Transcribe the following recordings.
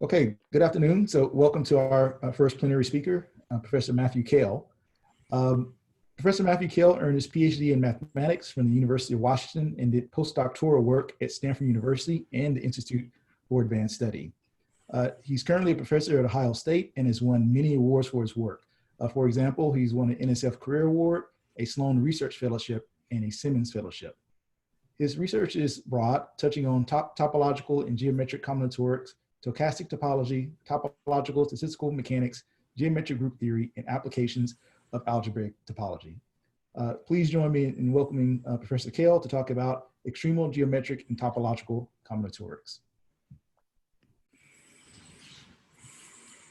Okay, good afternoon. So welcome to our first plenary speaker, Professor Matthew Kahle. Professor Matthew Kahle earned his PhD in mathematics from the University of Washington and did postdoctoral work at Stanford University and the Institute for Advanced Study. He's currently a professor at Ohio State and has won many awards for his work. For example, he's won an NSF Career Award, a Sloan Research Fellowship, and a Simmons Fellowship. His research is broad, touching on topological and geometric combinatorics, stochastic topology, topological statistical mechanics, geometric group theory, and applications of algebraic topology. Please join me in welcoming Professor Kahle to talk about extremal geometric and topological combinatorics.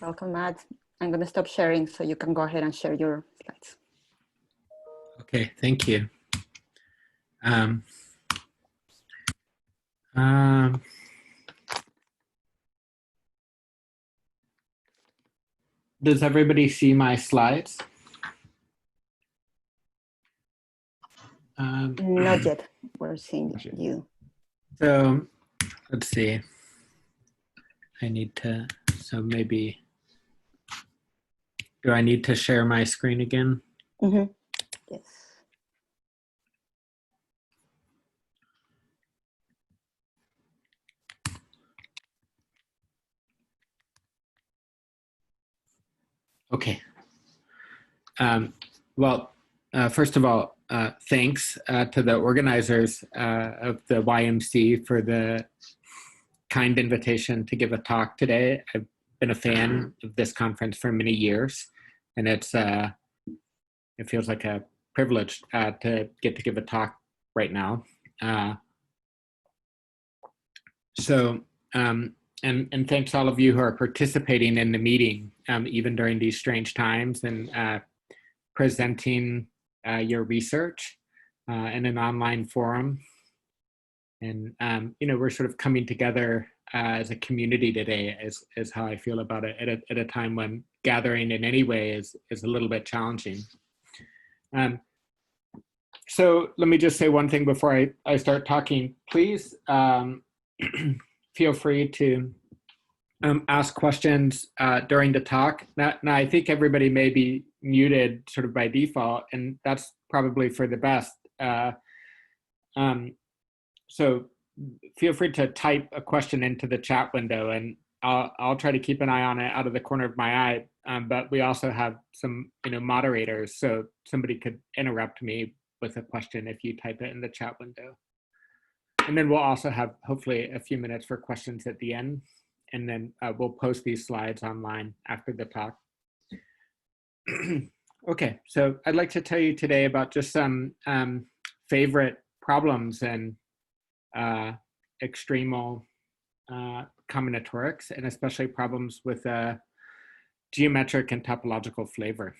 Welcome, Matt. I'm going to stop sharing so you can go ahead and share your slides. Okay, thank you. Does everybody see my slides? Not yet. We're seeing you. So let's see. I need to, so maybe, do I need to share my screen again? Mm-hmm. Yes. Okay. First of all, thanks to the organizers of the YMC for the kind invitation to give a talk today. I've been a fan of this conference for many years, and it feels like a privilege to get to give a talk right now. And thanks all of you who are participating in the meeting, even during these strange times, and presenting your research in an online forum. And, we're sort of coming together as a community today is how I feel about it at a time when gathering in any way is a little bit challenging. So let me just say one thing before I start talking. Please feel free to ask questions during the talk. Now, I think everybody may be muted sort of by default, and that's probably for the best. So feel free to type a question into the chat window, and I'll try to keep an eye on it out of the corner of my eye. But we also have some moderators, so somebody could interrupt me with a question if you type it in the chat window. And then we'll also have hopefully a few minutes for questions at the end, and then we'll post these slides online after the talk. Okay, so I'd like to tell you today about just some favorite problems in extremal combinatorics, and especially problems with geometric and topological flavor.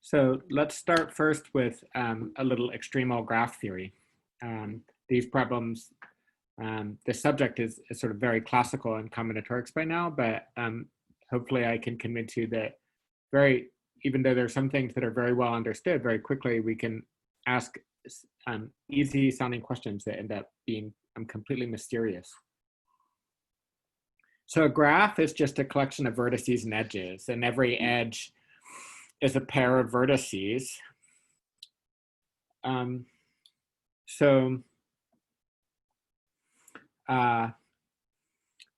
So let's start first with a little extremal graph theory. These problems, the subject is sort of very classical in combinatorics by now, but hopefully I can convince you that even though there are some things that are very well understood, very quickly we can ask easy sounding questions that end up being completely mysterious. So a graph is just a collection of vertices and edges, and every edge is a pair of vertices.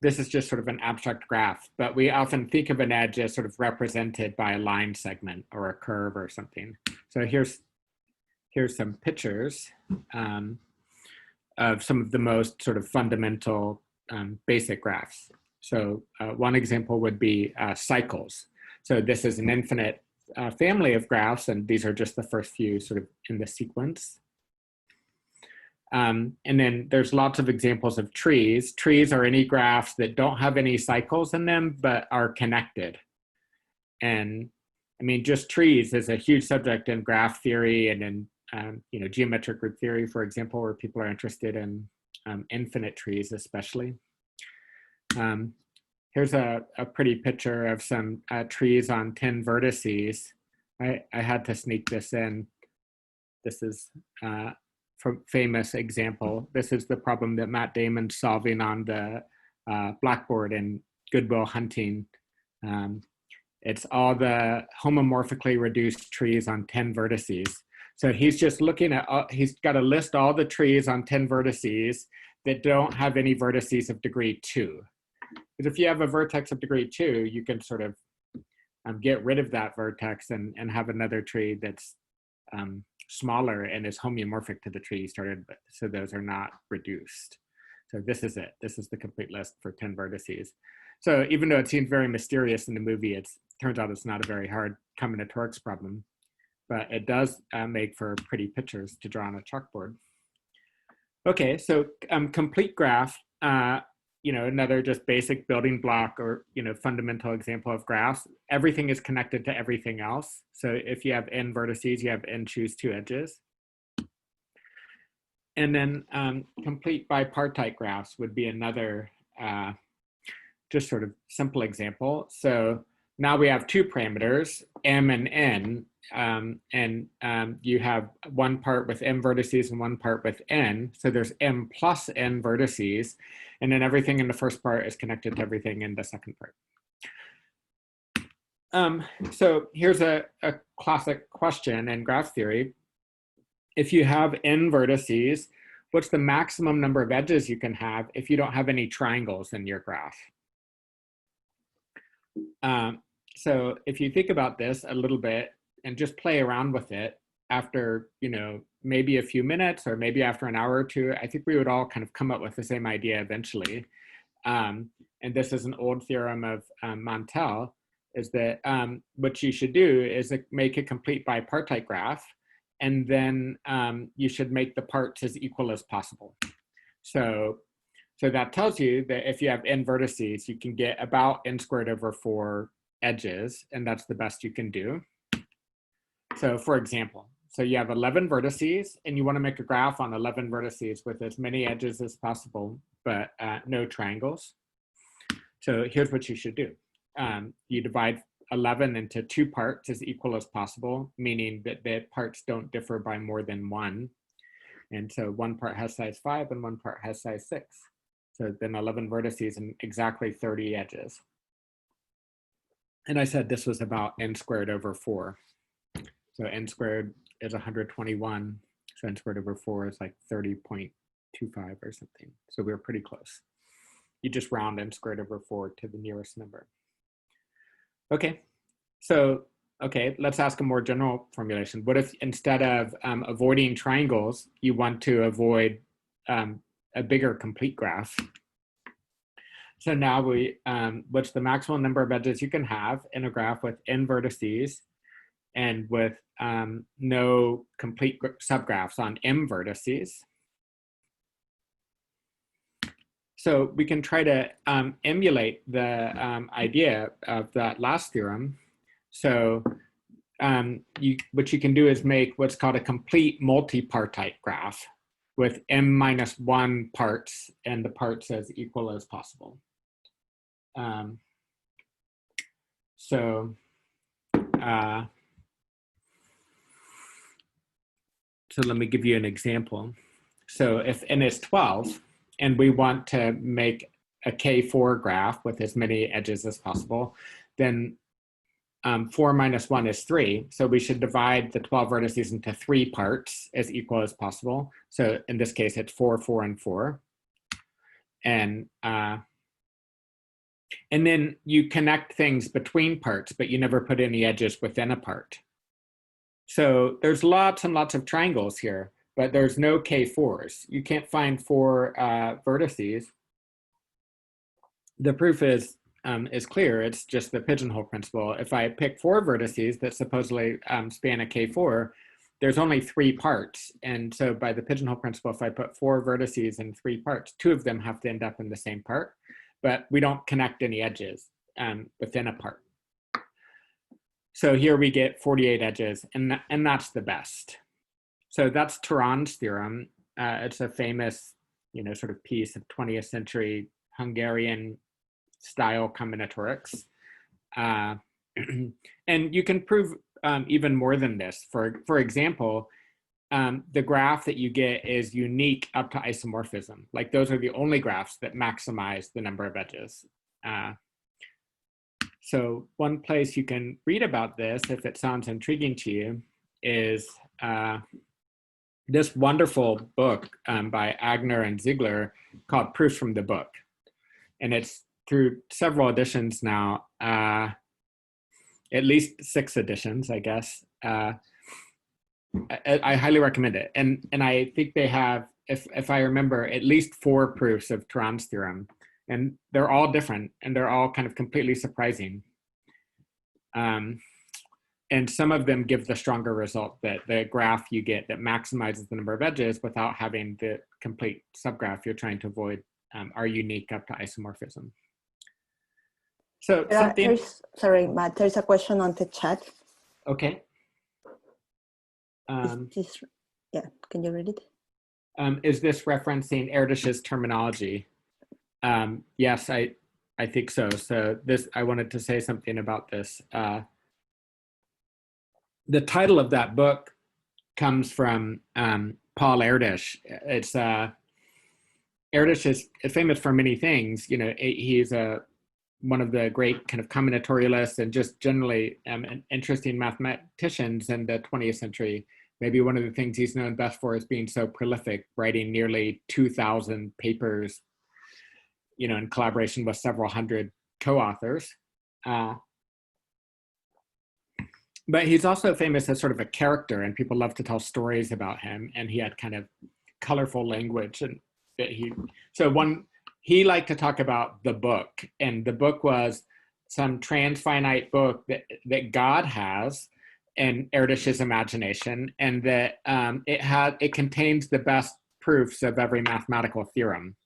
This is just sort of an abstract graph, but we often think of an edge as sort of represented by a line segment or a curve or something. So here's some pictures of some of the most sort of fundamental basic graphs. So one example would be cycles. So this is an infinite family of graphs, and these are just the first few sort of in the sequence. And then there's lots of examples of trees. Trees are any graphs that don't have any cycles in them, but are connected. And I mean, just trees is a huge subject in graph theory and in geometric group theory, for example, where people are interested in infinite trees, especially. Here's a pretty picture of some trees on 10 vertices. I had to sneak this in. This is famous example. This is the problem that Matt Damon's solving on the blackboard in Good Will Hunting. It's all the homomorphically reduced trees on 10 vertices. So he's just looking at, he's got to list all the trees on 10 vertices that don't have any vertices of degree 2. Because if you have a vertex of degree 2, you can sort of get rid of that vertex and have another tree that's smaller and is homeomorphic to the tree you started with. So those are not reduced. So this is it. This is the complete list for 10 vertices. So even though it seems very mysterious in the movie, it turns out it's not a very hard combinatorics problem, but it does make for pretty pictures to draw on a chalkboard. Okay, so complete graph, another just basic building block or, fundamental example of graphs. Everything is connected to everything else. So if you have n vertices, you have n choose 2 edges. And then complete bipartite graphs would be another just sort of simple example. So now we have 2 parameters, m and n, you have one part with m vertices and one part with n. So there's m plus n vertices, and then everything in the first part is connected to everything in the second part. So here's a classic question in graph theory. If you have n vertices, what's the maximum number of edges you can have if you don't have any triangles in your graph? So if you think about this a little bit and just play around with it after, maybe a few minutes or maybe after an hour or 2, I think we would all kind of come up with the same idea eventually. And this is an old theorem of Montel, is that what you should do is make a complete bipartite graph, and then you should make the parts as equal as possible. So that tells you that if you have n vertices, you can get about n squared over 4 edges, and that's the best you can do. So for example, so you have 11 vertices, and you want to make a graph on 11 vertices with as many edges as possible, but no triangles. So here's what you should do. You divide 11 into 2 parts as equal as possible, meaning that the parts don't differ by more than 1. And so one part has size 5 and one part has size 6. So then 11 vertices and exactly 30 edges. And I said this was about n squared over 4. So n squared is 121. So n squared over 4 is like 30.25 or something. So we were pretty close. You just round n squared over 4 to the nearest number. Okay, so, let's ask a more general formulation. What if instead of avoiding triangles, you want to avoid a bigger complete graph? So now what's the maximum number of edges you can have in a graph with n vertices and with no complete subgraphs on m vertices? So we can try to emulate the idea of that last theorem. So what you can do is make what's called a complete multipartite graph with m-1 parts and the parts as equal as possible. So let me give you an example. So if n is 12, and we want to make a K4 graph with as many edges as possible, then 4 minus 1 is 3. So we should divide the 12 vertices into 3 parts as equal as possible. So in this case, it's 4, 4, and 4. And then you connect things between parts, but you never put any edges within a part. So there's lots and lots of triangles here, but there's no K4s. You can't find 4 vertices. The proof is clear. It's just the pigeonhole principle. If I pick 4 vertices that supposedly span a K4, there's only 3 parts. And so by the pigeonhole principle, if I put 4 vertices in 3 parts, 2 of them have to end up in the same part, but we don't connect any edges within a part. So here we get 48 edges, and that's the best. So that's Turan's theorem. It's a famous, sort of piece of 20th century Hungarian style combinatorics. And you can prove even more than this. For example, the graph that you get is unique up to isomorphism. Like those are the only graphs that maximize the number of edges. So one place you can read about this, if it sounds intriguing to you, is this wonderful book by Agner and Ziegler called Proofs from the Book. And it's through several editions now, at least 6 editions, I guess. I highly recommend it. And I think they have, if I remember, at least 4 proofs of Turan's theorem. And they're all different, and they're all kind of completely surprising. And some of them give the stronger result, that the graph you get that maximizes the number of edges without having the complete subgraph you're trying to avoid are unique up to isomorphism. So something. Sorry, Matt, there's a question on the chat. Okay. Yeah, can you read it? Is this referencing Erdős's terminology? Yes, I think so. So this, I wanted to say something about this. The title of that book comes from Paul Erdős. It's Erdős is famous for many things. You know, he's one of the great kind of combinatorialists and just generally interesting mathematicians in the 20th century. Maybe one of the things he's known best for is being so prolific, writing nearly 2,000 papers, you know, in collaboration with several hundred co-authors. But he's also famous as sort of a character, and people love to tell stories about him. And he had kind of colorful language, and that he liked to talk about the book, and the book was some transfinite book that God has in Erdős's imagination, and that it contains the best proofs of every mathematical theorem.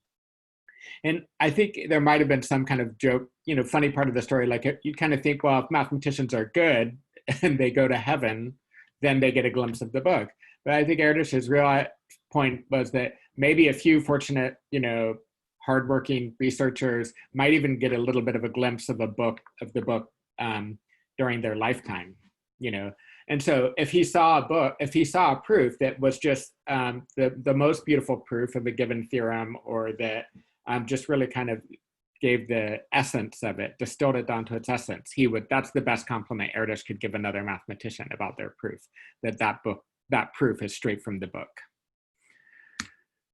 And I think there might have been some kind of joke, you know, funny part of the story. Like you kind of think, well, if mathematicians are good and they go to heaven, then they get a glimpse of the book. But I think Erdős's real point was that maybe a few fortunate, you know, hardworking researchers might even get a little bit of a glimpse of the book during their lifetime, you know. And so if he saw a proof that was just the most beautiful proof of a given theorem, or that just really kind of gave the essence of it, distilled it down to its essence, that's the best compliment Erdős could give another mathematician about their proof, that proof is straight from the book.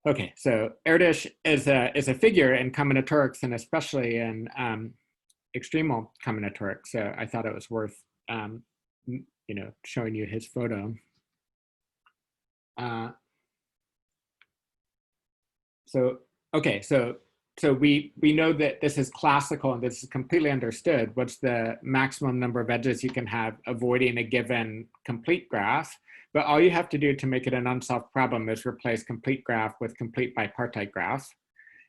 Okay, so Erdős is a figure in combinatorics, and especially in extremal combinatorics. So I thought it was worth you know, showing you his photo. So we know that this is classical and this is completely understood. What's the maximum number of edges you can have avoiding a given complete graph? But all you have to do to make it an unsolved problem is replace complete graph with complete bipartite graph.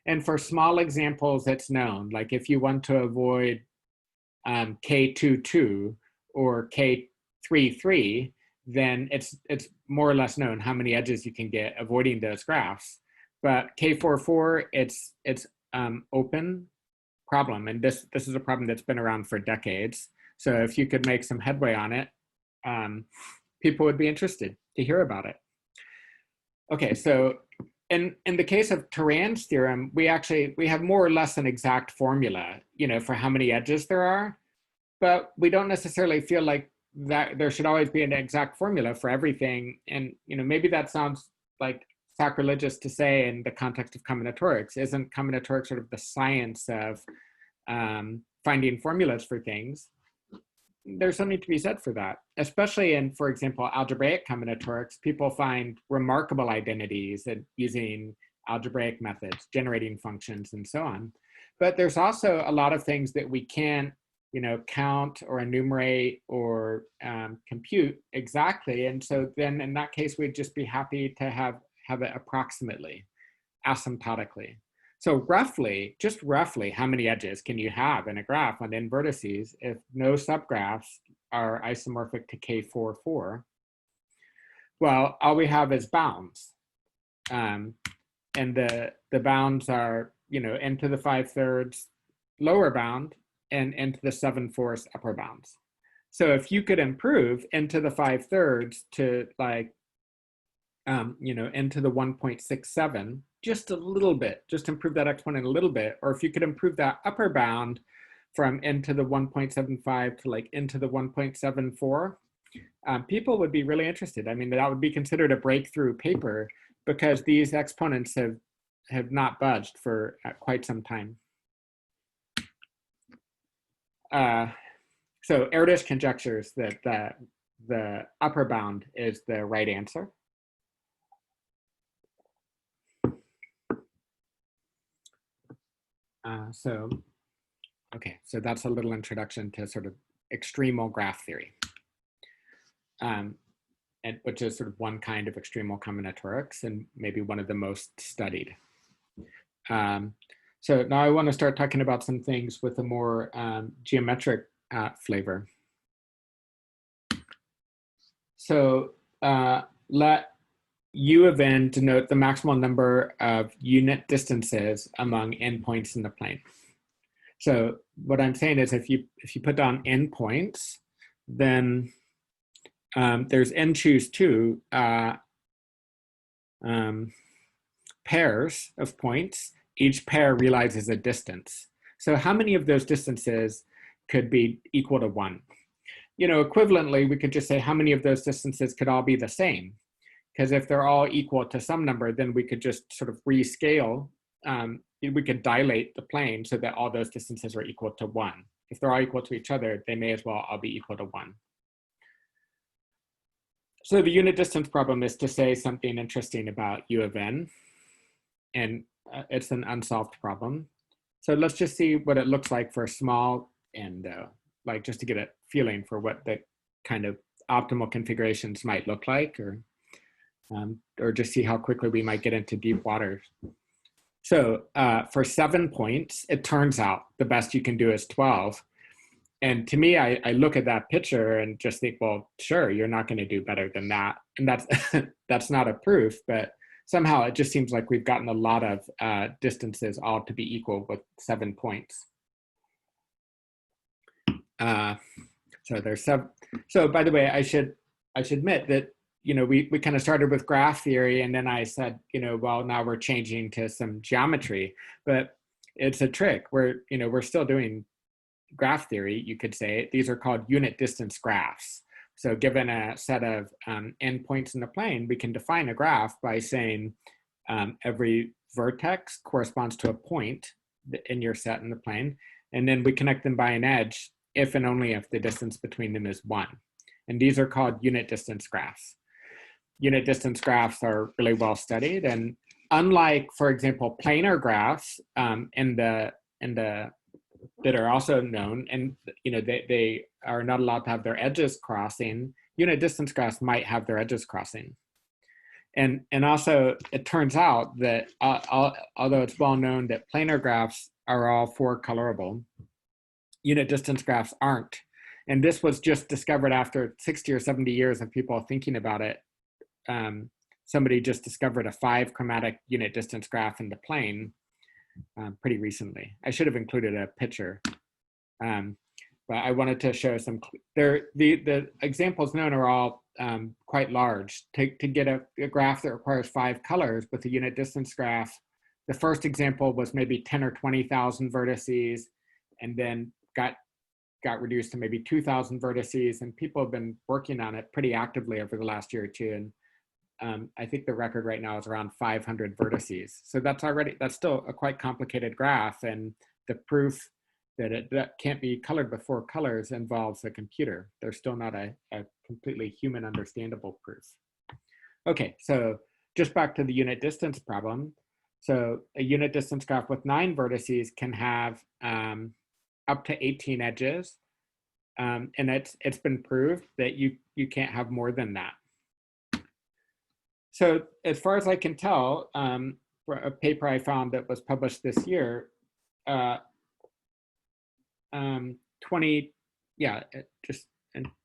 And for small examples, it's known. Like if you want to avoid K22 or K33, then it's more or less known how many edges you can get avoiding those graphs. But K44, it's open problem, and this is a problem that's been around for decades. So if you could make some headway on it, people would be interested to hear about it. Okay, so in the case of Turan's theorem, we have more or less an exact formula, you know, for how many edges there are, but we don't necessarily feel like that there should always be an exact formula for everything. And, you know, maybe that sounds like sacrilegious to say in the context of combinatorics. Isn't combinatorics sort of the science of finding formulas for things? There's something to be said for that, especially in, for example, algebraic combinatorics. People find remarkable identities and using algebraic methods, generating functions and so on. But there's also a lot of things that we can't, you know, count or enumerate or compute exactly. And so then in that case, we'd just be happy to have it approximately, asymptotically. So roughly, just roughly, how many edges can you have in a graph on n vertices if no subgraphs are isomorphic to K44? Well, all we have is bounds. And the bounds are, you know, n to the 5/3 lower bound and n to the 7/4 upper bounds. So if you could improve n to the 5/3 to like you know, n to the 1.67, just a little bit, just improve that exponent a little bit, or if you could improve that upper bound from n to the 1.75 to like n to the 1.74, people would be really interested. I mean, that would be considered a breakthrough paper because these exponents have not budged for quite some time. So Erdős conjectures that the upper bound is the right answer. Okay, so that's a little introduction to sort of extremal graph theory, which is sort of one kind of extremal combinatorics and maybe one of the most studied. So now I want to start talking about some things with a more geometric flavor. So let U of n denote the maximal number of unit distances among endpoints in the plane. So what I'm saying is if you put down endpoints, then there's n choose 2 pairs of points. Each pair realizes a distance. So how many of those distances could be equal to 1? You know, equivalently, we could just say how many of those distances could all be the same. Because if they're all equal to some number, then we could just sort of rescale. We could dilate the plane so that all those distances are equal to 1. If they're all equal to each other, they may as well all be equal to 1. So the unit distance problem is to say something interesting about U of n. And it's an unsolved problem. So let's just see what it looks like for small n though, like just to get a feeling for what the kind of optimal configurations might look like, or just see how quickly we might get into deep waters. So for 7 points, it turns out the best you can do is 12. And to me, I look at that picture and just think, well, sure, you're not going to do better than that. And that's not a proof, but somehow it just seems like we've gotten a lot of distances all to be equal with 7 points. So there's some. So by the way, I should admit that, you know, we kind of started with graph theory, and then I said, you know, well, now we're changing to some geometry, but it's a trick. We're still doing graph theory, you could say. These are called unit distance graphs. So given a set of endpoints in the plane, we can define a graph by saying every vertex corresponds to a point in your set in the plane, and then we connect them by an edge if and only if the distance between them is 1. And these are called unit distance graphs. Unit distance graphs are really well studied, and unlike, for example, planar graphs that are also known, and you know they are not allowed to have their edges crossing, unit distance graphs might have their edges crossing. And also it turns out that although it's well known that planar graphs are all 4 colorable, unit distance graphs aren't. And this was just discovered after 60 or 70 years of people thinking about it. Somebody just discovered a 5 chromatic unit distance graph in the plane pretty recently. I should have included a picture, but I wanted to show some. The examples known are all quite large. To get a graph that requires 5 colors with a unit distance graph, the first example was maybe 10 or 20,000 vertices, and then got reduced to maybe 2,000 vertices, and people have been working on it pretty actively over the last year or two. And I think the record right now is around 500 vertices. So that's still a quite complicated graph, and the proof that that can't be colored with 4 colors involves a computer. There's still not a completely human understandable proof. Okay, so just back to the unit distance problem. So a unit distance graph with 9 vertices can have up to 18 edges, and it's been proved that you can't have more than that. So as far as I can tell, for a paper I found that was published this year,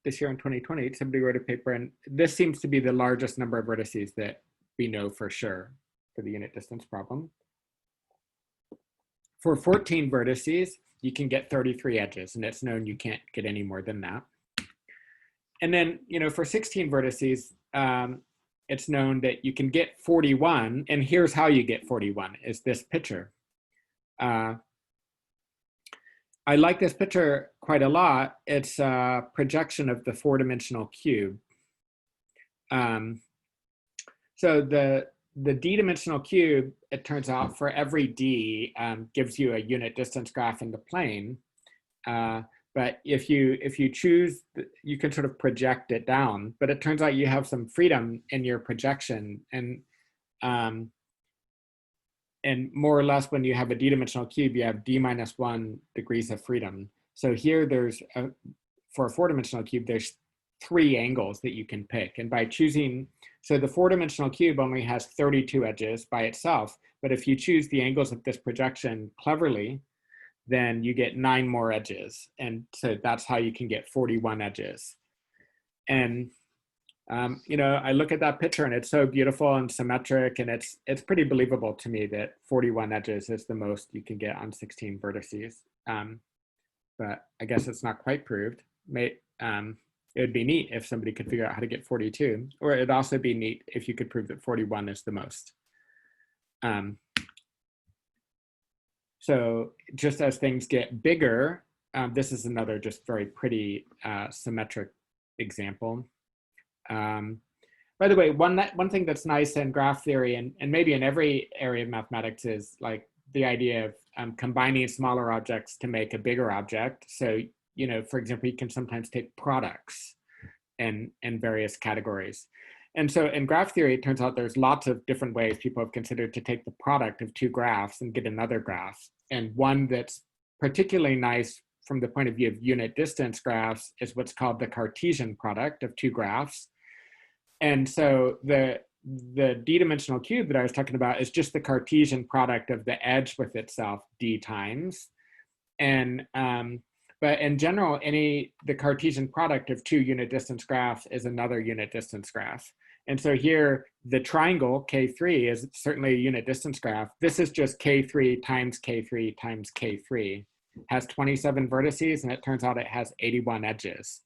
this year in 2020, somebody wrote a paper, and this seems to be the largest number of vertices that we know for sure for the unit distance problem. For 14 vertices, you can get 33 edges, and it's known you can't get any more than that. And then, for 16 vertices, it's known that you can get 41, and here's how you get 41, is this picture. I like this picture quite a lot. It's a projection of the four-dimensional cube. So the d-dimensional cube, it turns out, for every d, gives you a unit distance graph in the plane. But if you choose, you can sort of project it down. But it turns out you have some freedom in your projection, and more or less, when you have a d-dimensional cube, you have d-1 degrees of freedom. So here, for a four-dimensional cube, there's 3 angles that you can pick. And by choosing, so the four-dimensional cube only has 32 edges by itself. But if you choose the angles of this projection cleverly, then you get 9 more edges. And so that's how you can get 41 edges. And you know, I look at that picture and it's so beautiful and symmetric, and it's pretty believable to me that 41 edges is the most you can get on 16 vertices. But I guess it's not quite proved. It would be neat if somebody could figure out how to get 42, or it'd also be neat if you could prove that 41 is the most. So just as things get bigger, this is another just very pretty symmetric example. By the way, one thing that's nice in graph theory, and maybe in every area of mathematics, is like the idea of combining smaller objects to make a bigger object. So, you know, for example, you can sometimes take products in various categories. And so in graph theory, it turns out there's lots of different ways people have considered to take the product of 2 graphs and get another graph. And one that's particularly nice from the point of view of unit distance graphs is what's called the Cartesian product of 2 graphs. And so the d-dimensional cube that I was talking about is just the Cartesian product of the edge with itself, d times. And but in general, the Cartesian product of 2 unit distance graphs is another unit distance graph. And so here, the triangle K3 is certainly a unit distance graph. This is just K3 times K3 times K3. Has 27 vertices, and it turns out it has 81 edges.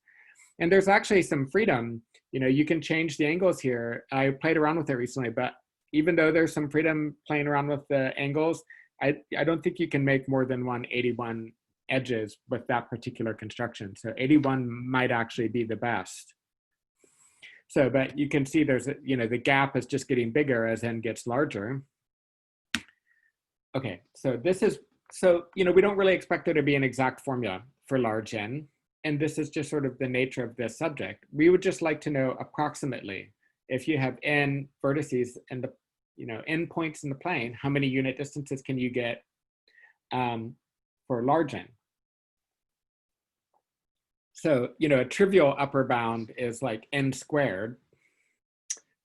And there's actually some freedom. You know, you can change the angles here. I played around with it recently, but even though there's some freedom playing around with the angles, I don't think you can make more than 81 edges with that particular construction. So 81 might actually be the best. So, but you can see there's, you know, the gap is just getting bigger as n gets larger. Okay, so this is, so, you know, we don't really expect there to be an exact formula for large n. And this is just sort of the nature of this subject. We would just like to know approximately, if you have n vertices and the, you know, n points in the plane, how many unit distances can you get for large n? So, you know, a trivial upper bound is like n squared,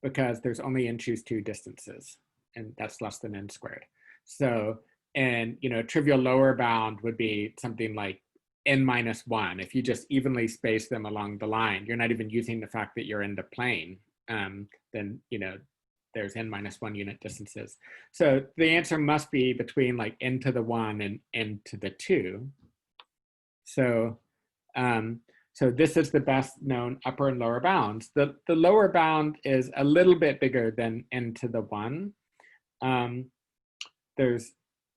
because there's only n choose 2 distances, and that's less than n squared. So, and, you know, a trivial lower bound would be something like n-1. If you just evenly space them along the line, you're not even using the fact that you're in the plane, then, you know, there's n-1 unit distances. So the answer must be between like n to the 1 and n to the 2. So, so this is the best known upper and lower bounds. The lower bound is a little bit bigger than n to the 1. There's,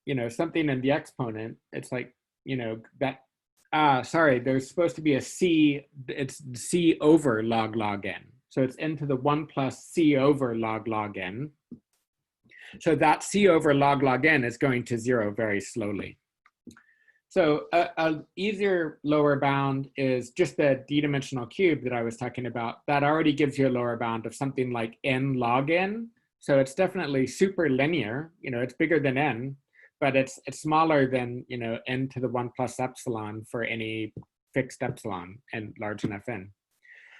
you know, something in the exponent. It's like, you know, that, sorry, there's supposed to be a c, it's c over log n. So it's n to the 1 plus c over log n. So that c over log n is going to 0 very slowly. So an easier lower bound is just the d-dimensional cube that I was talking about. That already gives you a lower bound of something like n log n. So it's definitely super linear. You know, it's bigger than n, but it's smaller than, you know, n to the 1 plus epsilon for any fixed epsilon and large enough n.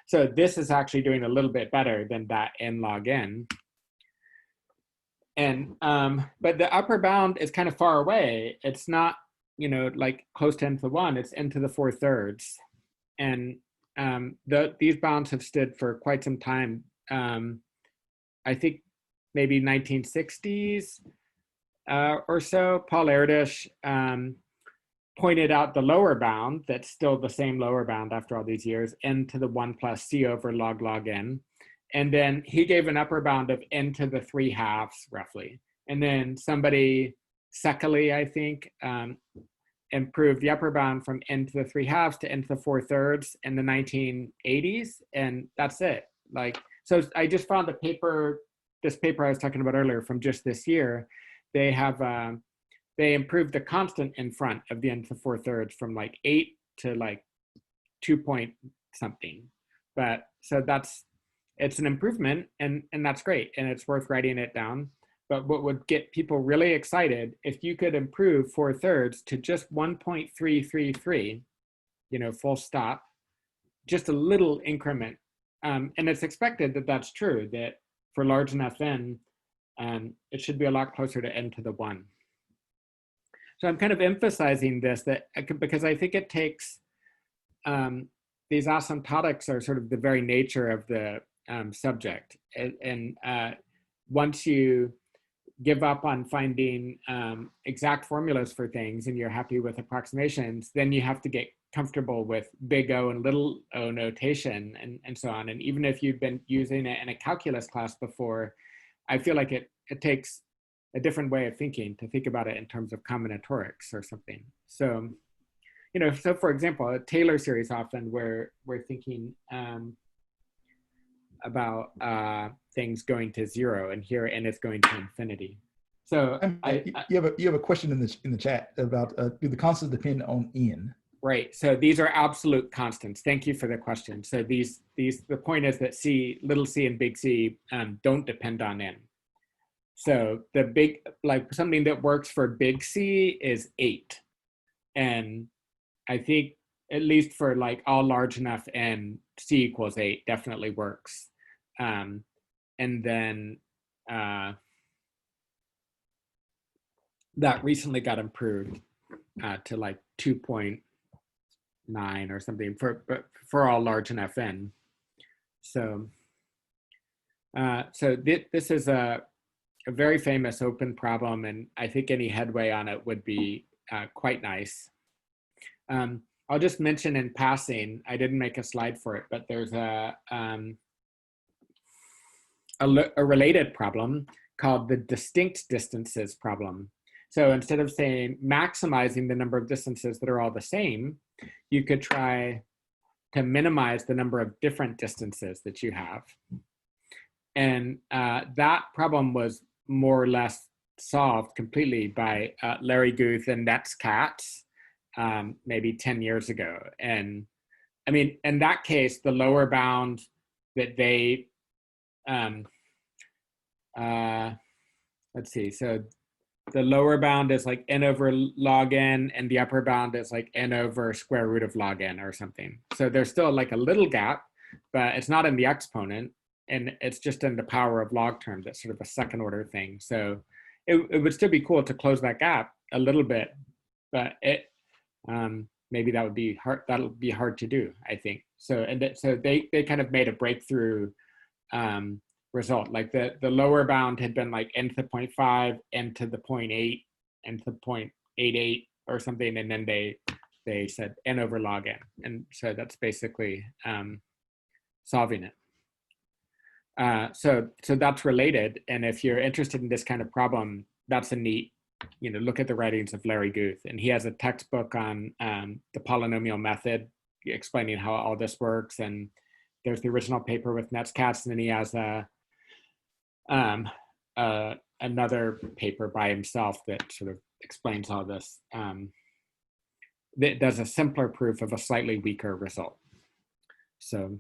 So this is actually doing a little bit better than that n log n. And but the upper bound is kind of far away. It's not, you know, like close to n to the 1. It's n to the 4/3. And these bounds have stood for quite some time. I think maybe 1960s or so. Paul Erdős pointed out the lower bound, that's still the same lower bound after all these years, n to the 1 plus c over log n. And then he gave an upper bound of n to the 3/2 roughly. And then somebody, Kahle, I think, improved the upper bound from n to the 3/2 to n to the 4/3 in the 1980s. And that's it. Like, so I just found the paper, this paper I was talking about earlier from just this year. They have, they improved the constant in front of the n to the 4/3 from like 8 to like 2 point something. But so that's, it's an improvement, and that's great, and it's worth writing it down. But what would get people really excited, if you could improve 4/3 to just 1.333, you know, full stop, just a little increment. And it's expected that that's true, that for large enough n, it should be a lot closer to n to the 1. So I'm kind of emphasizing this because I think it takes, these asymptotics are sort of the very nature of the subject. And once you give up on finding exact formulas for things and you're happy with approximations, then you have to get comfortable with big O and little o notation and so on. And even if you've been using it in a calculus class before, I feel like it takes a different way of thinking to think about it in terms of combinatorics or something. So, you know, so for example, a Taylor series, often we're thinking about things going to 0, and here n is going to infinity. So you have a question in the chat about do the constants depend on n? Right. So these are absolute constants. Thank you for the question. So the point is that little c and big C don't depend on n. So the big, like something that works for big C is 8. And I think at least for like all large enough n, C equals 8 definitely works. And then that recently got improved to like 2.9 or something for all large enough n. So this is a very famous open problem, and I think any headway on it would be quite nice. I'll just mention in passing, I didn't make a slide for it, but there's a related problem called the distinct distances problem. So instead of saying maximizing the number of distances that are all the same, you could try to minimize the number of different distances that you have. And that problem was more or less solved completely by Larry Guth and Nets Katz maybe 10 years ago. And I mean, in that case, the lower bound that they, let's see, so the lower bound is like n over log n, and the upper bound is like n over square root of log n or something. So there's still like a little gap, but it's not in the exponent, and it's just in the power of log terms. That's sort of a second order thing. So it would still be cool to close that gap a little bit, but maybe that would be hard. That'll be hard to do, I think. So so they kind of made a breakthrough result. Like the lower bound had been like n to the 0.5, n to the 0.8, n to the 0.88 or something, and then they said n over log n, and so that's basically solving it. So that's related, and if you're interested in this kind of problem, that's a neat, you know, look at the writings of Larry Guth, and he has a textbook on the polynomial method explaining how all this works. And there's the original paper with Nets Katz, and then he has another paper by himself that sort of explains all this. That does a simpler proof of a slightly weaker result. So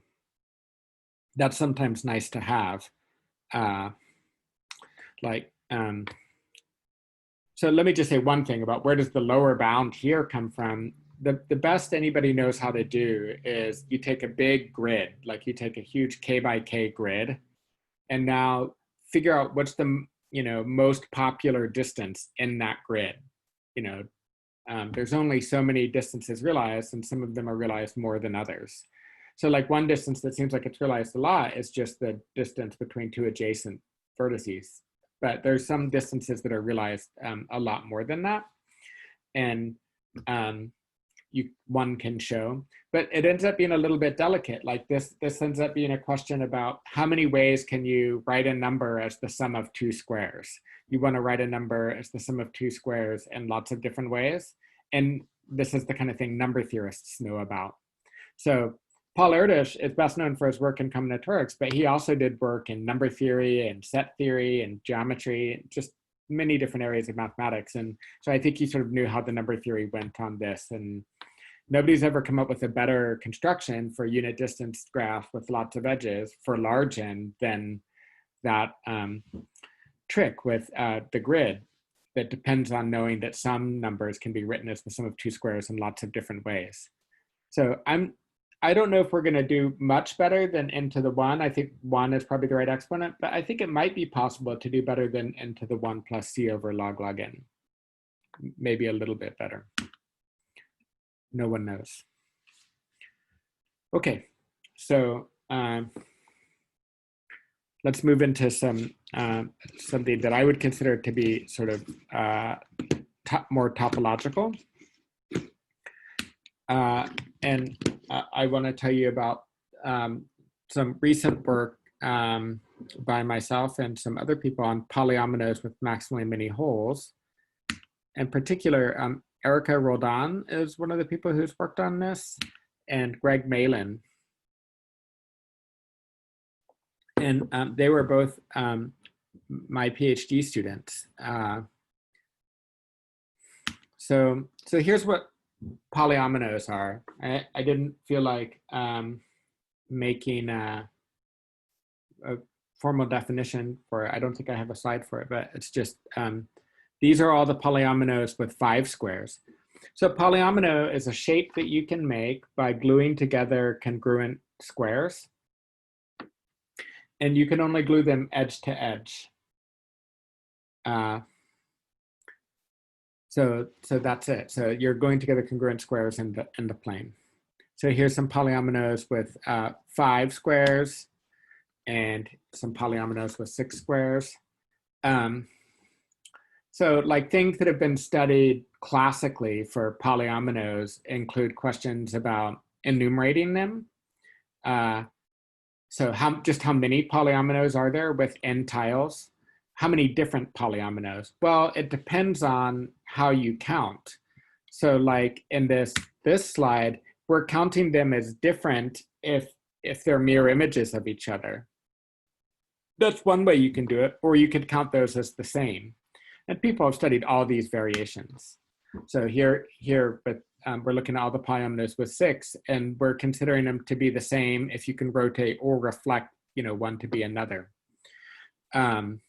that's sometimes nice to have. So let me just say one thing about where does the lower bound here come from. The best anybody knows how to do is you take a big grid, like you take a huge K by K grid, and now figure out what's the most popular distance in that grid. There's only so many distances realized, and some of them are realized more than others. So like one distance that seems like it's realized a lot is just the distance between two adjacent vertices. But there's some distances that are realized a lot more than that. And one can show, but it ends up being a little bit delicate. Like this ends up being a question about how many ways can you write a number as the sum of two squares? You want to write a number as the sum of two squares in lots of different ways. And this is the kind of thing number theorists know about. So Paul Erdős is best known for his work in combinatorics, but he also did work in number theory and set theory and geometry, just many different areas of mathematics. And so I think he sort of knew how the number theory went on this. And nobody's ever come up with a better construction for unit distance graph with lots of edges for large n than that trick with the grid that depends on knowing that some numbers can be written as the sum of two squares in lots of different ways. So I don't know if we're going to do much better than n to the 1. I think 1 is probably the right exponent, but I think it might be possible to do better than n to the 1 plus c over log n. Maybe a little bit better. No one knows. Okay, so let's move into something that I would consider to be sort of more topological. And I want to tell you about some recent work by myself and some other people on polyominoes with maximally many holes. In particular, Erica Roldan is one of the people who's worked on this, and Greg Malin. And they were both my PhD students. So here's what polyominoes are. I didn't feel like making a formal definition for it. I don't think I have a slide for it, but it's just, these are all the polyominoes with 5 squares. So polyomino is a shape that you can make by gluing together congruent squares. And you can only glue them edge to edge. So that's it. So you're going together congruent squares in the plane. So here's some polyominoes with 5 squares and some polyominoes with 6 squares. So like things that have been studied classically for polyominoes include questions about enumerating them. So just how many polyominoes are there with n tiles? How many different polyominoes? Well, it depends on how you count. So like in this slide, we're counting them as different if they're mirror images of each other. That's one way you can do it, or you could count those as the same. And people have studied all these variations. So here but we're looking at all the polyominoes with 6, and we're considering them to be the same if you can rotate or reflect, one to be another. And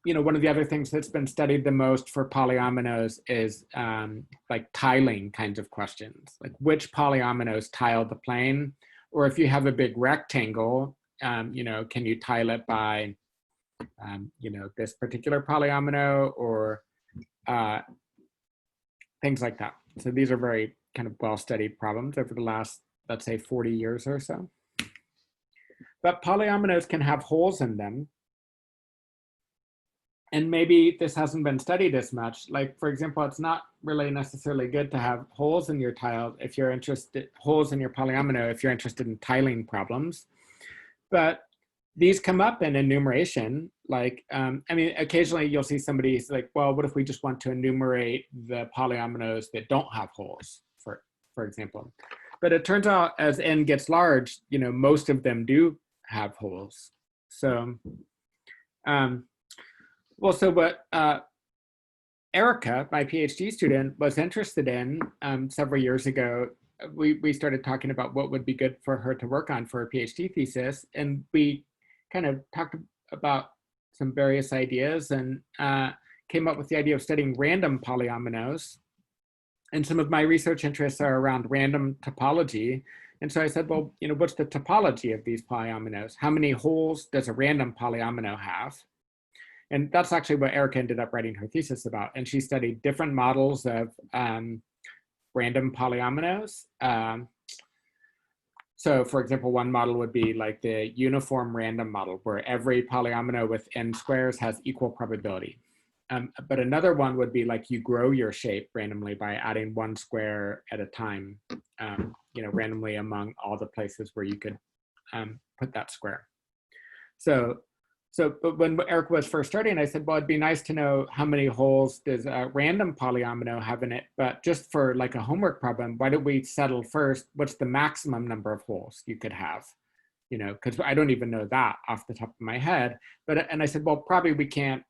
one of the other things that's been studied the most for polyominoes is like tiling kinds of questions, like which polyominoes tile the plane, or if you have a big rectangle, can you tile it by, this particular polyomino, or things like that. So these are very kind of well-studied problems over the last, let's say, 40 years or so. But polyominoes can have holes in them. And maybe this hasn't been studied as much. Like, for example, it's not really necessarily good to have holes in your tile if you're interested, holes in your polyomino if you're interested in tiling problems. But these come up in enumeration. Like, occasionally you'll see somebody like, well, what if we just want to enumerate the polyominoes that don't have holes, for example. But it turns out as n gets large, most of them do have holes. So, so what Erica, my PhD student, was interested in several years ago, we started talking about what would be good for her to work on for her PhD thesis. And we kind of talked about some various ideas and came up with the idea of studying random polyominoes. And some of my research interests are around random topology. And so I said, well, what's the topology of these polyominoes? How many holes does a random polyomino have? And that's actually what Erica ended up writing her thesis about. And she studied different models of random polyominoes. So for example, one model would be like the uniform random model, where every polyomino with n squares has equal probability. But another one would be like you grow your shape randomly by adding one square at a time, randomly among all the places where you could put that square. But when Eric was first starting, I said, well, it'd be nice to know how many holes does a random polyomino have in it, but just for like a homework problem, why don't we settle first, what's the maximum number of holes you could have? Because I don't even know that off the top of my head. And I said, well, probably we can't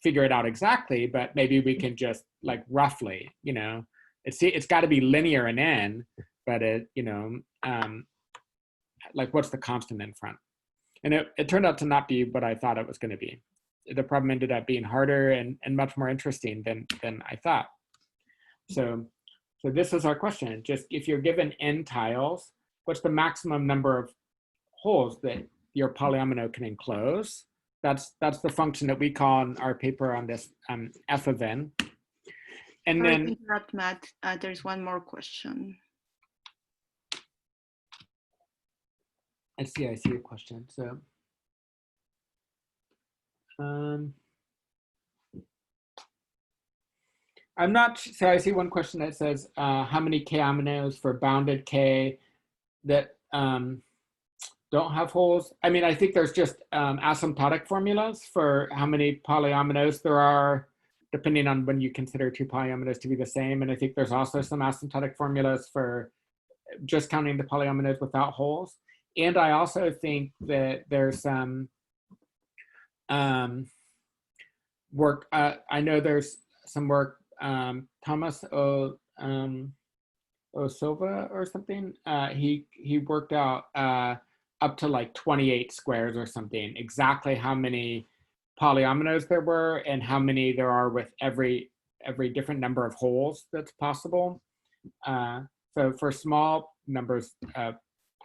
figure it out exactly, but maybe we can just like roughly, it's got to be linear in n, but like what's the constant in front? And it turned out to not be what I thought it was going to be. The problem ended up being harder and much more interesting than I thought. So this is our question. Just if you're given n tiles, what's the maximum number of holes that your polyomino can enclose? That's the function that we call in our paper on this f of n. And Sorry then to interrupt, Matt. There's one more question. I see a question. So I'm not, so I see one question that says, how many k-aminos for bounded k that don't have holes? I mean, I think there's just asymptotic formulas for how many polyominoes there are, depending on when you consider two polyominoes to be the same. And I think there's also some asymptotic formulas for just counting the polyominoes without holes. And I also think that there's some work, I know there's some work, Thomas O. Silva or something, he worked out up to like 28 squares or something, exactly how many polyominoes there were and how many there are with every different number of holes that's possible. So for small numbers of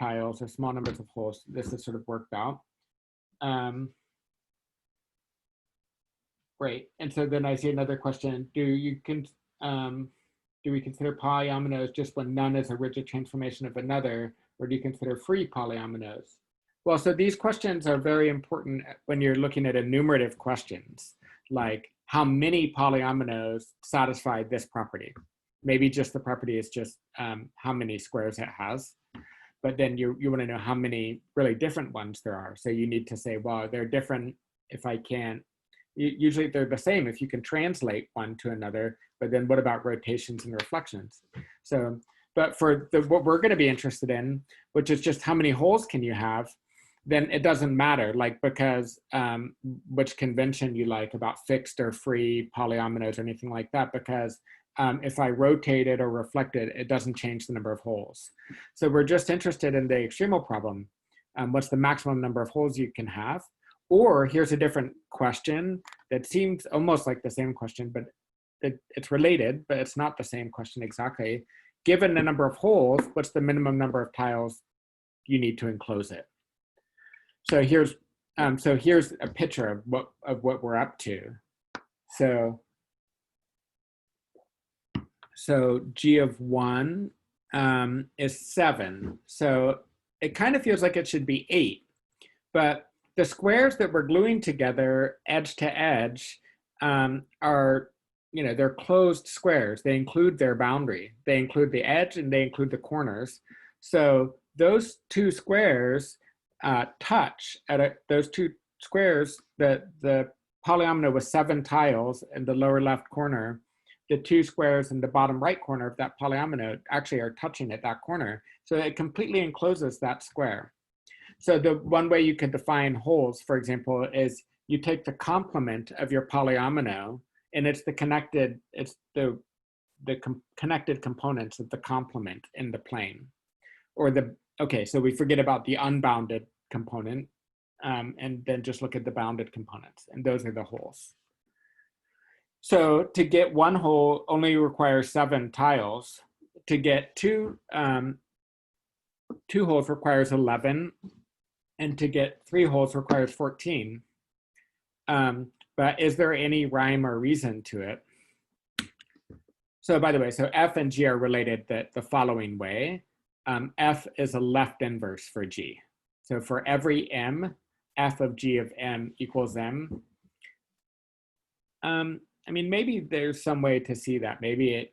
tiles or small numbers of holes, this is sort of worked out. Great. And so then I see another question. Do we consider polyominoes just when none is a rigid transformation of another, or do you consider free polyominoes? Well, so these questions are very important when you're looking at enumerative questions, like how many polyominoes satisfy this property. Maybe just the property is just how many squares it has, but then you want to know how many really different ones there are. So you need to say, well, they're different if I can't. Usually they're the same if you can translate one to another, but then what about rotations and reflections? So, but for what we're going to be interested in, which is just how many holes can you have, then it doesn't matter, like, because which convention you like about fixed or free polyominoes or anything like that, because if I rotate it or reflect it, it doesn't change the number of holes. So we're just interested in the extremal problem. What's the maximum number of holes you can have? Or here's a different question that seems almost like the same question, but it's related, but it's not the same question exactly. Given the number of holes, what's the minimum number of tiles you need to enclose it? So here's a picture of what we're up to. So G of 1 is 7. So it kind of feels like it should be 8, but the squares that we're gluing together edge to edge are, they're closed squares. They include their boundary. They include the edge and they include the corners. So those two squares touch at those two squares, the polyomino with 7 tiles in the lower left corner, the two squares in the bottom right corner of that polyomino actually are touching at that corner. So it completely encloses that square. So the one way you can define holes, for example, is you take the complement of your polyomino, and it's the connected components of the complement in the plane, or okay, so we forget about the unbounded component, and then just look at the bounded components, and those are the holes. So to get one hole only requires 7 tiles. To get two holes requires 11. And to get 3 holes requires 14. But is there any rhyme or reason to it? So by the way, so F and G are related the following way. F is a left inverse for G. So for every M, F of G of M equals M. I mean, maybe there's some way to see that. Maybe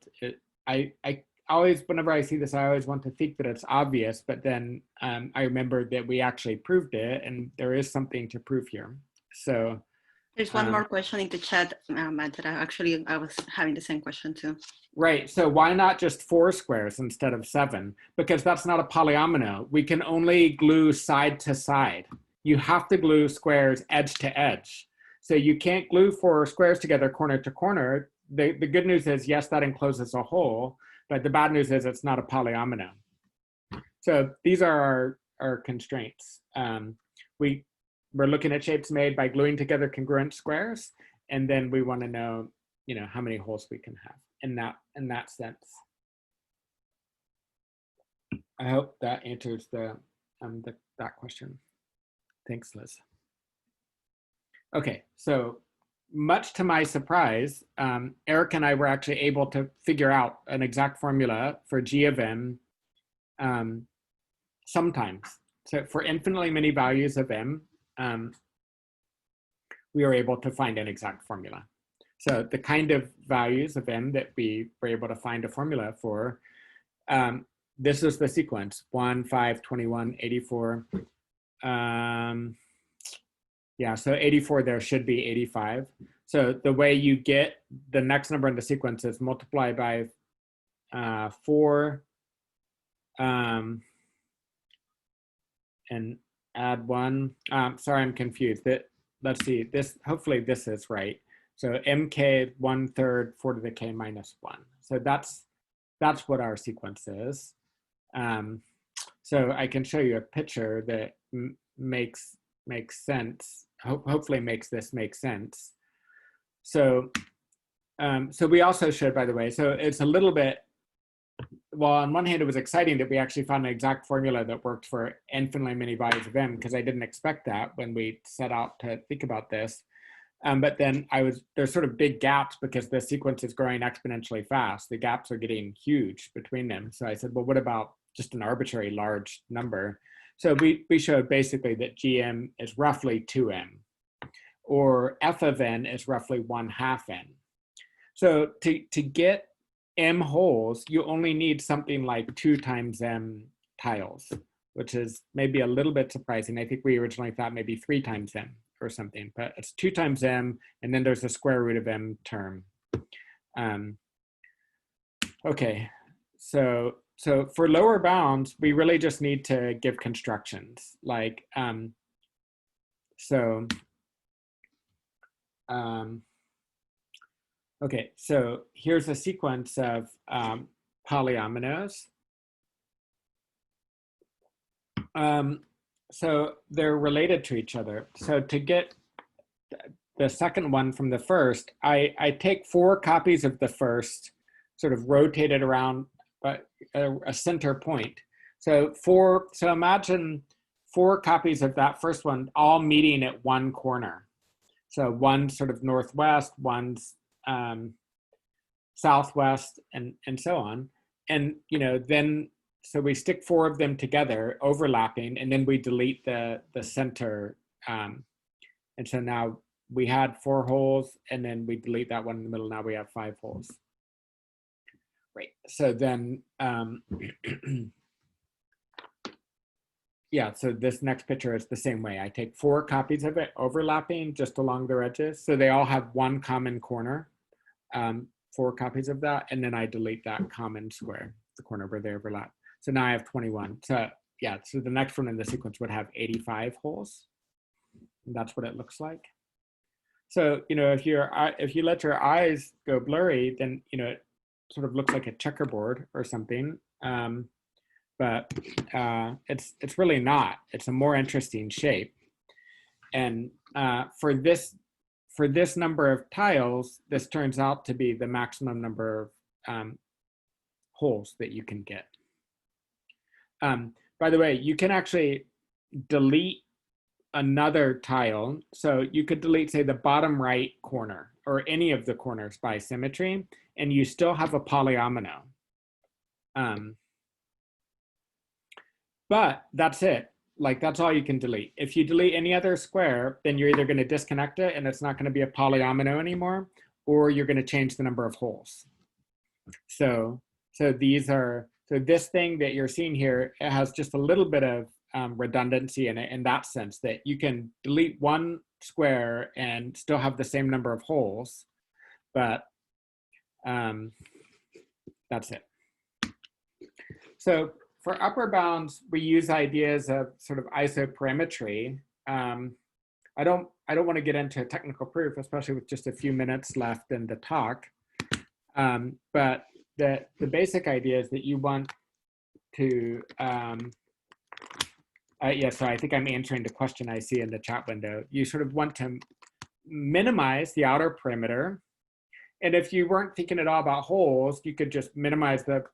I always, whenever I see this, I always want to think that it's obvious, but then I remember that we actually proved it, and there is something to prove here. So there's one more question in the chat, Matt, that I was having the same question too. Right, so why not just 4 squares instead of 7? Because that's not a polyomino. We can only glue side to side. You have to glue squares edge to edge. So you can't glue 4 squares together corner to corner. The good news is, yes, that encloses a hole, but the bad news is it's not a polyomino. So these are our constraints. We're looking at shapes made by gluing together congruent squares, and then we want to know, how many holes we can have in that sense. I hope that answers that question. Thanks, Liz. Okay, so much to my surprise, Eric and I were actually able to figure out an exact formula for G of M sometimes. So for infinitely many values of M, we were able to find an exact formula. So the kind of values of M that we were able to find a formula for, this is the sequence, 1, 5, 21, 84. Yeah, so 84 there should be 85. So the way you get the next number in the sequence is multiply by 4 and add 1. Sorry, I'm confused. Let's see, hopefully this is right. So mk 1/3 4 to the k minus 1. So that's what our sequence is. So I can show you a picture that makes sense. Hopefully makes this make sense. So so we also showed, by the way, so it's a little bit, well, on one hand, it was exciting that we actually found an exact formula that worked for infinitely many values of M, because I didn't expect that when we set out to think about this. But then there's sort of big gaps because the sequence is growing exponentially fast. The gaps are getting huge between them. So I said, well, what about just an arbitrary large number? So we showed basically that GM is roughly 2M, or f of n is roughly 1/2 n. So to get M holes, you only need something like 2 times M tiles, which is maybe a little bit surprising. I think we originally thought maybe 3 times M or something, but it's 2 times M, and then there's the square root of M term. Okay, so for lower bounds, we really just need to give constructions like, okay, so here's a sequence of polyominoes. So they're related to each other. So to get the second one from the first, I take 4 copies of the first, sort of rotated around a center point. So imagine 4 copies of that first one all meeting at one corner. So one sort of northwest, one's southwest, and so on. And then so we stick 4 of them together, overlapping, and then we delete the center. And so now we had 4 holes, and then we delete that one in the middle. Now we have 5 holes. Right. So then, yeah, so this next picture is the same way. I take 4 copies of it overlapping just along their edges. So they all have one common corner, 4 copies of that, and then I delete that common square, the corner where they overlap. So now I have 21. So yeah, so the next one in the sequence would have 85 holes. And that's what it looks like. So, if you let your eyes go blurry, then, it sort of looks like a checkerboard or something. But it's really not. It's a more interesting shape. And for this number of tiles, this turns out to be the maximum number of holes that you can get. By the way, you can actually delete another tile. So you could delete, say, the bottom right corner or any of the corners by symmetry, and you still have a polyomino. But that's it. Like, that's all you can delete. If you delete any other square, then you're either going to disconnect it and it's not going to be a polyomino anymore, or you're going to change the number of holes. So this thing that you're seeing here, it has just a little bit of redundancy in it, in that sense that you can delete one square and still have the same number of holes, but that's it. So for upper bounds, we use ideas of sort of isoperimetry. I don't want to get into technical proof, especially with just a few minutes left in the talk. But the basic idea is that you want to, yeah, so I think I'm answering the question I see in the chat window. You sort of want to minimize the outer perimeter. And if you weren't thinking at all about holes, you could just minimize the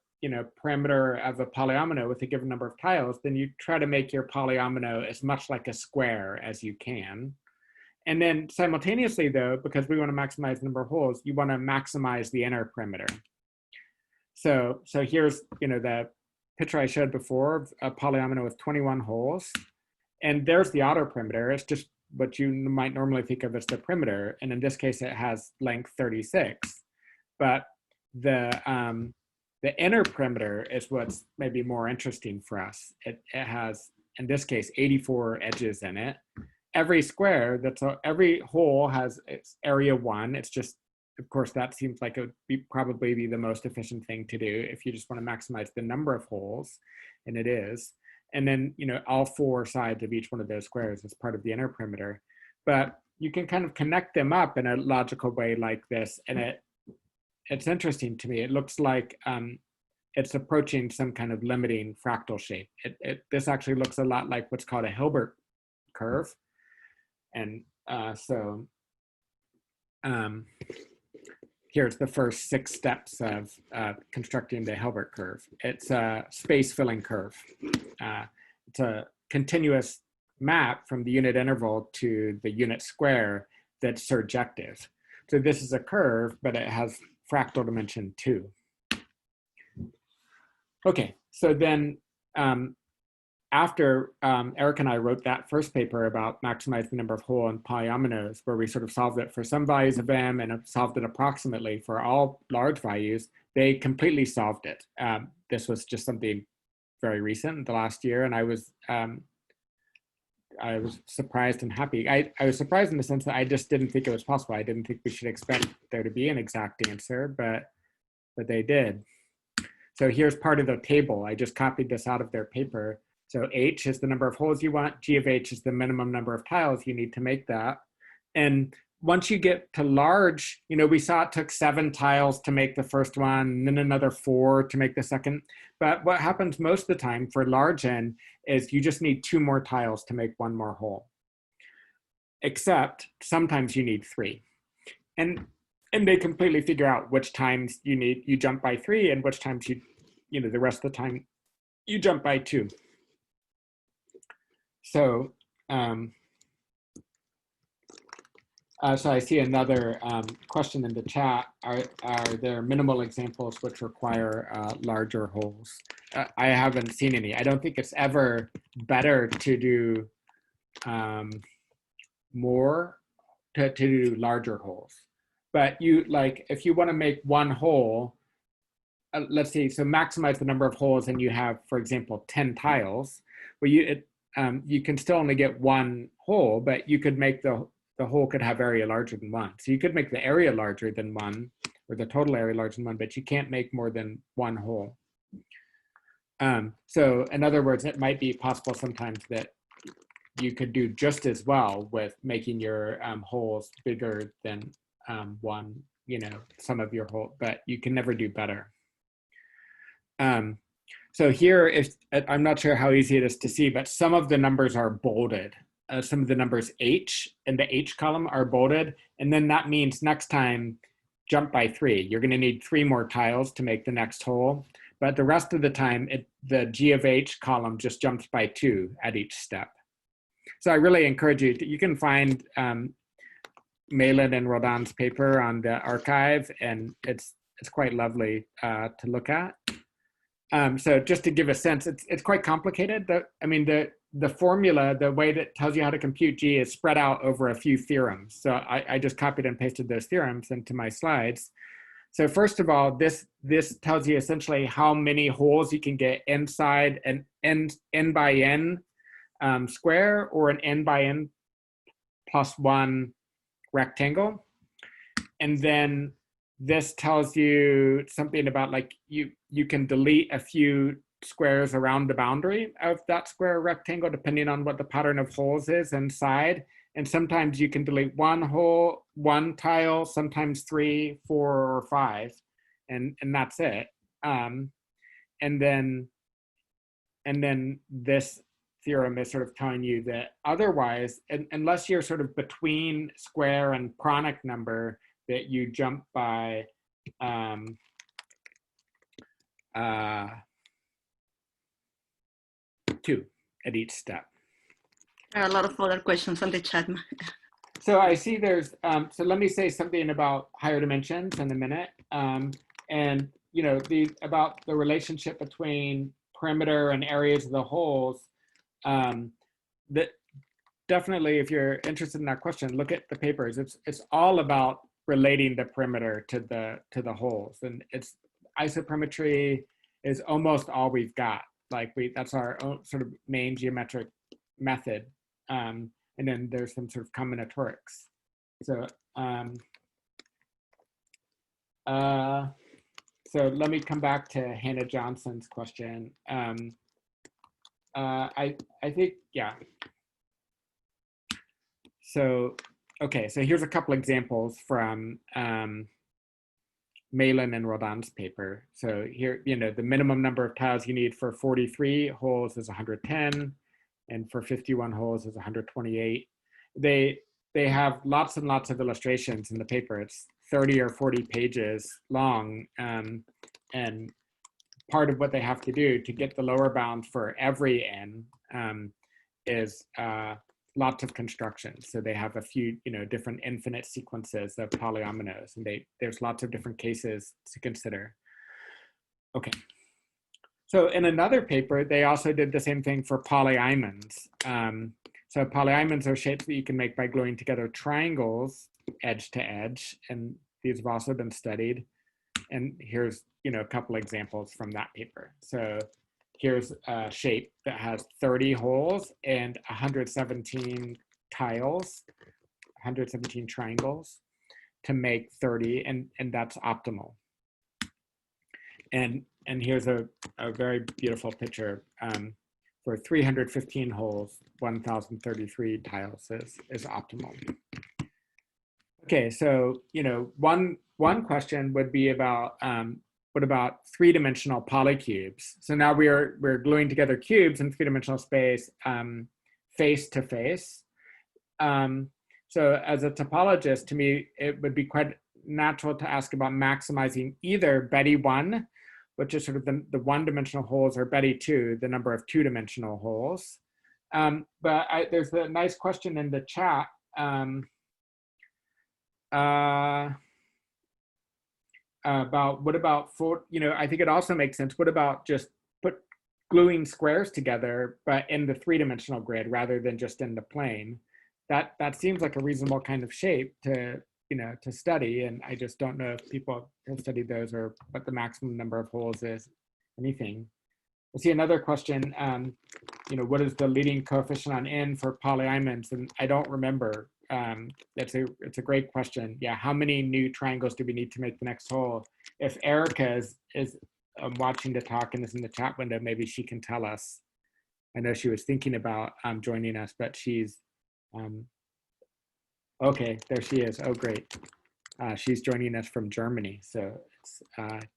perimeter of a polyomino with a given number of tiles. Then you try to make your polyomino as much like a square as you can. And then simultaneously though, because we want to maximize the number of holes, you want to maximize the inner perimeter. So here's the picture I showed before of a polyomino with 21 holes. And there's the outer perimeter. It's just what you might normally think of as the perimeter. And in this case, it has length 36. But the inner perimeter is what's maybe more interesting for us. It has, in this case, 84 edges in it. Every square, every hole has its area 1. It's just, of course, that seems like it would probably be the most efficient thing to do if you just want to maximize the number of holes, and it is. And then, all 4 sides of each one of those squares is part of the inner perimeter. But you can kind of connect them up in a logical way like this, and it's interesting to me. It looks like it's approaching some kind of limiting fractal shape. This actually looks a lot like what's called a Hilbert curve. And here's the first 6 steps of constructing the Hilbert curve. It's a space filling curve. It's a continuous map from the unit interval to the unit square that's surjective. So this is a curve, but it has fractal dimension 2. Okay, so then after Eric and I wrote that first paper about maximizing the number of hole and polyominoes, where we sort of solved it for some values of m and solved it approximately for all large values, they completely solved it. This was just something very recent, the last year, and I was surprised and happy. I was surprised in the sense that I just didn't think it was possible. I didn't think we should expect there to be an exact answer, but they did. So here's part of the table. I just copied this out of their paper. So H is the number of holes you want. G of H is the minimum number of tiles you need to make that. And once you get to large, we saw it took 7 tiles to make the first one, and then another 4 to make the second. But what happens most of the time for large n is you just need 2 more tiles to make 1 more hole. Except sometimes you need 3. And they completely figure out which times you jump by 3 and which times the rest of the time you jump by 2. So, so I see another question in the chat. Are there minimal examples which require larger holes? I haven't seen any. I don't think it's ever better to do to do larger holes. But if you want to make 1 hole, let's see, so maximize the number of holes and you have, for example, 10 tiles. Well, you can still only get 1 hole, but you could make the hole could have area larger than 1. So you could make the area larger than 1, or the total area larger than 1, but you can't make more than 1 hole. So in other words, it might be possible sometimes that you could do just as well with making your holes bigger than 1, some of your hole, but you can never do better. So here, I'm not sure how easy it is to see, but some of the numbers are bolded. Some of the numbers H in the H column are bolded. And then that means next time, jump by 3. You're going to need 3 more tiles to make the next hole. But the rest of the time, the G of H column just jumps by 2 at each step. So I really encourage you, you can find Malin and Rodin's paper on the archive, and it's quite lovely to look at. So just to give a sense, it's quite complicated. the formula, the way that tells you how to compute G is spread out over a few theorems. So I just copied and pasted those theorems into my slides. So first of all, this tells you essentially how many holes you can get inside an n by n square or an n by n plus 1 rectangle. And then this tells you something about like you can delete a few squares around the boundary of that square rectangle depending on what the pattern of holes is inside. And sometimes you can delete one hole, one tile, sometimes 3, 4, or 5, and that's it. And then this theorem is sort of telling you that otherwise, unless you're sort of between square and Chronic number, that you jump by 2 at each step. There are a lot of other questions on the chat. So I see there's, so let me say something about higher dimensions in a minute. And, you know, about the relationship between perimeter and areas of the holes. That definitely, if you're interested in that question, look at the papers. It's all about relating the perimeter to the holes. And it's isoperimetry is almost all we've got. Like that's our own sort of main geometric method. And then there's some sort of combinatorics. So, so let me come back to Hannah Johnson's question. I think, yeah. So, okay, so here's a couple examples from Malin and Rodin's paper. So here, you know, the minimum number of tiles you need for 43 holes is 110. And for 51 holes is 128. They have lots and lots of illustrations in the paper. It's 30 or 40 pages long. And part of what they have to do to get the lower bound for every n is lots of constructions. So they have a few, you know, different infinite sequences of polyominoes, and there's lots of different cases to consider. Okay. So in another paper, they also did the same thing for polyimines. So polyimines are shapes that you can make by gluing together triangles edge to edge, and these have also been studied. And here's, you know, a couple examples from that paper. So here's a shape that has 30 holes and 117 tiles, 117 triangles to make 30, and that's optimal. And here's a very beautiful picture for 315 holes, 1,033 tiles is optimal. Okay, so, you know, one question would be about what about 3-dimensional polycubes? So now we're gluing together cubes in 3-dimensional space face to face. So as a topologist, to me, it would be quite natural to ask about maximizing either Betty 1, which is sort of the 1-dimensional holes, or Betty 2, the number of 2-dimensional holes. But there's a nice question in the chat. About what about you know, I think it also makes sense. What about just gluing squares together, but in the 3-dimensional grid rather than just in the plane? That seems like a reasonable kind of shape to, you know, to study. And I just don't know if people have studied those or what the maximum number of holes is, anything. I see another question, you know, what is the leading coefficient on n for polyimines? And I don't remember. It's a great question. Yeah, how many new triangles do we need to make the next hole? If Erica is watching the talk and is in the chat window, maybe she can tell us. I know she was thinking about joining us, but she's, okay, there she is. Oh, great. She's joining us from Germany. So it's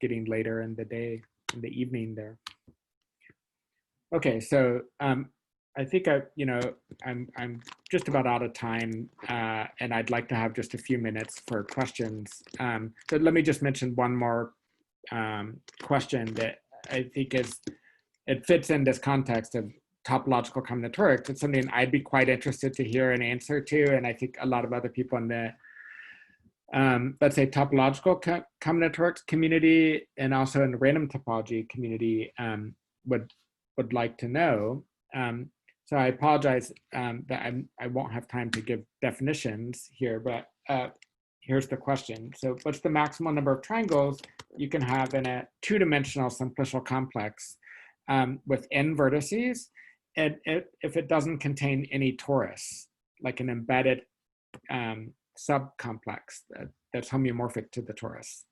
getting later in the day, in the evening there. Okay, so I think I'm just about out of time, and I'd like to have just a few minutes for questions. So let me just mention one more question that I think it fits in this context of topological combinatorics. It's something I'd be quite interested to hear an answer to, and I think a lot of other people in the let's say topological combinatorics community and also in the random topology community would like to know. So I apologize that I won't have time to give definitions here, but here's the question. So what's the maximal number of triangles you can have in a two-dimensional simplicial complex with n vertices, and if it doesn't contain any torus, like an embedded subcomplex that's homeomorphic to the torus?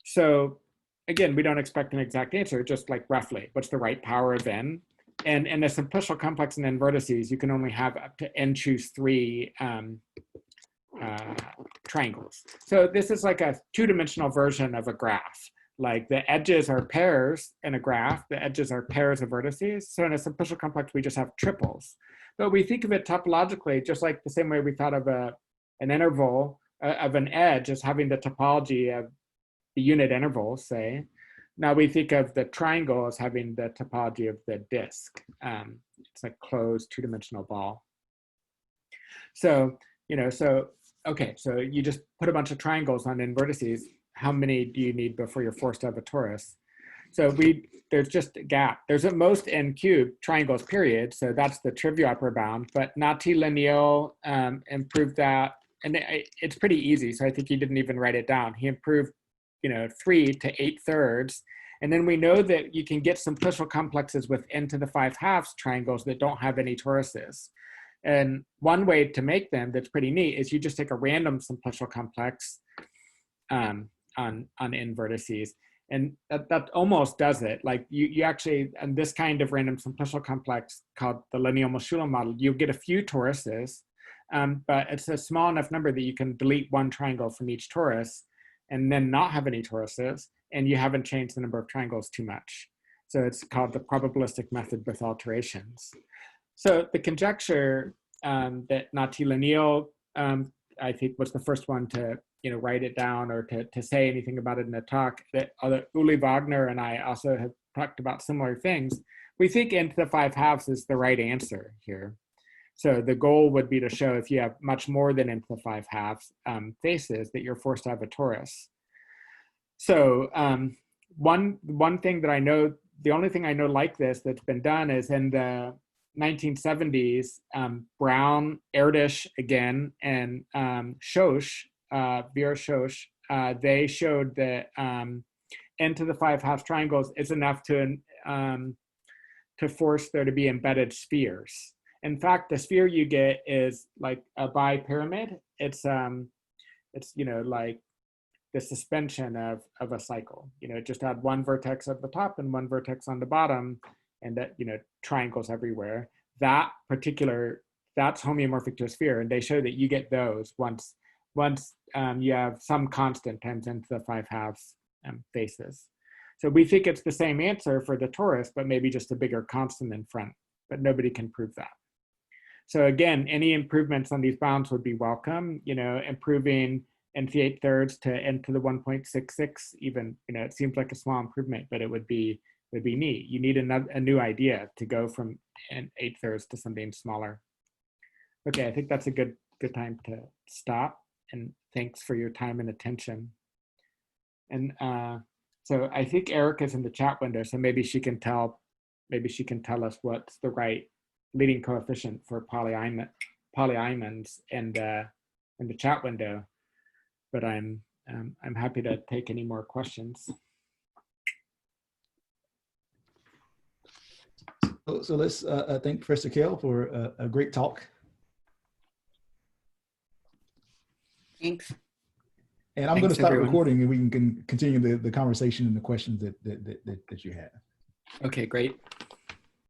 So again, we don't expect an exact answer, just like roughly, what's the right power of n? And in a simplicial complex in n vertices, you can only have up to n choose 3 triangles. So this is like a two-dimensional version of a graph. Like the edges are pairs in a graph, the edges are pairs of vertices. So in a simplicial complex, we just have triples. But we think of it topologically, just like the same way we thought of an interval of an edge as having the topology of the unit intervals, say. Now we think of the triangle as having the topology of the disk. It's a closed two-dimensional ball. So, okay, so you just put a bunch of triangles on n vertices. How many do you need before you're forced to have a torus? So there's just a gap. There's at most n cubed triangles, period. So that's the trivial upper bound, but Nathi-Laniel improved that. And it's pretty easy. So I think he didn't even write it down. He improved 3 to 8/3. And then we know that you can get simplicial complexes with n to the 5/2 triangles that don't have any toruses. And one way to make them that's pretty neat is you just take a random simplicial complex on n vertices. And that almost does it. Like you actually, in this kind of random simplicial complex called the Lineal-Moshulin model, you'll get a few toruses, but it's a small enough number that you can delete one triangle from each torus and then not have any toruses, and you haven't changed the number of triangles too much. So it's called the probabilistic method with alterations. So the conjecture that Nathi-Laniel, I think, was the first one to write it down or to say anything about it in a talk, that Uli Wagner and I also have talked about similar things. We think n to the 5/2 is the right answer here. So the goal would be to show if you have much more than n to the 5/2 faces that you're forced to have a torus. So one thing that I know, the only thing I know like this that's been done is in the 1970s, Brown, Erdős again, and Schoch, Vera Schoch, they showed that n to the 5/2 triangles is enough to force there to be embedded spheres. In fact, the sphere you get is like a bipyramid. It's like the suspension of a cycle. Just add one vertex at the top and one vertex on the bottom, and that triangles everywhere. That's homeomorphic to a sphere, and they show that you get those once you have some constant times n to the 5/2 faces. So we think it's the same answer for the torus, but maybe just a bigger constant in front, but nobody can prove that. So again, any improvements on these bounds would be welcome. Improving n to the 8/3 to n to the 1.66 even, it seems like a small improvement, but it would be neat. You need a new idea to go from n 8/3 to something smaller. Okay, I think that's a good time to stop, and thanks for your time and attention. And so I think Erica's in the chat window, so maybe she can tell us what's the right leading coefficient for polyominoes in the chat window. But I'm happy to take any more questions. So let's thank Professor Kahle for a great talk. Thanks. And I'm going to stop recording, and we can continue the conversation and the questions that you have. Okay, great.